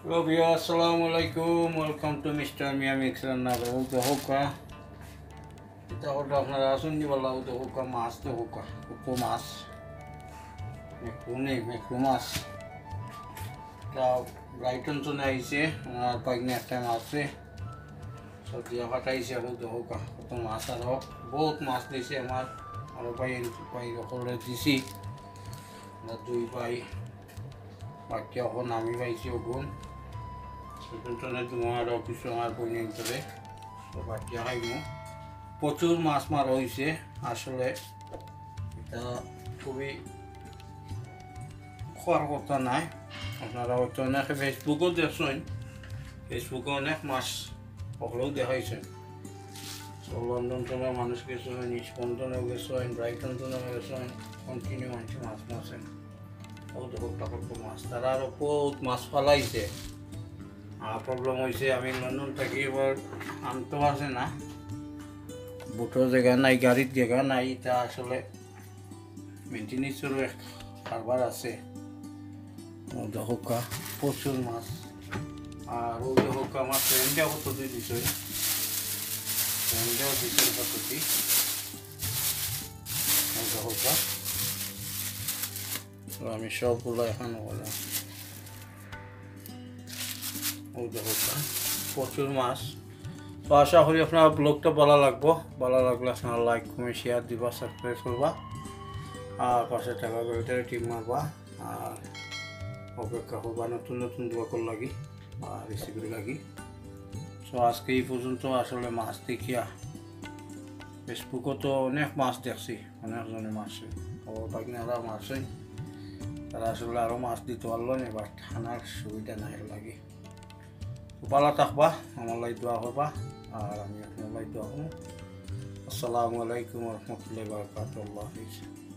Hello viewers, Assalamualaikum. Welcome to Mr. Mix Ranna Uto Hoka. Ita order আপনারা আসুন নি বলা উতো হোকা মাছ তো হোকা উপ মাছ মেকরু মাছ তা ব্রাইটন চলে আইছে আর পাইনে একটা মাছে সবজি ফাটাইছে উতো হোকা কত মাছ আর বহুত মাছ দিছে আমার আর পাই করে দিছি না দুই পাই বাকি এখন আমি পাইছি ওগুন সেখানে তোমার অফিস আমার বইনে চলে তো বাকি খাইমু প্রচুর মাছ মারা হয়েছে আসলে এটা খুবই খাওয়ার কথা নাই আপনারা হয়তো অনেক ফেসবুকও দেখছেন ফেসবুকে অনেক মাছ ওগুলোও দেখাইছেন তো লন্ডন তো মানুষ গেছেন স্পন্দনেও গেছেন ব্রাইটন তো গেছেন কন্টিনিউ মানুষ মাছ মাছেন ও দেখো মাছ তারা আরও বহুত মাছ ফালাইছে আর প্রবলেম হয়েছে আমি লন্ডন থাকি এবার আনতে পারছে না বুটোর জায়গা নাই গাড়ির জায়গা নাই তা আসলে মেনটেনেন্সেরও এক কারবার আছে হোকা প্রচুর মাছ আর ওই হোকা আমার ফ্রেন্ডেও কত দিয়ে দিছে ফ্রেন্ডেও দিছে কতটি হোকা আমি সবগুলো এখন বললাম ওই হোকা প্রচুর মাছ তো আশা করি আপনার ব্লগটা ভালো লাগলে আপনারা লাইক কমেন্ট শেয়ার দিবা সাবস্ক্রাইব করবা আর পাশে টাকা করে টিম মারবা আর অপেক্ষা করবা নতুন নতুন ব্লগের লাগি আর রেসিপির লাগি তো আজকে এই পর্যন্ত আসলে মাছ দেখিয়া ফেসবুকও তো অনেক মাছ দেখছি অনেকজনে মাছে ও বাকিনারা মাছে তারা আসলে আরও মাছ দিতে পারলো না এবার খানার সুবিধা নাই লাগে ভালো থাকবা আমার লাই দোয়া করবা আর আমি আপনার লাই দোয়া করবো আসসালামু আলাইকুম রহমতুল্লাহি ওয়া বারাকাতুহু।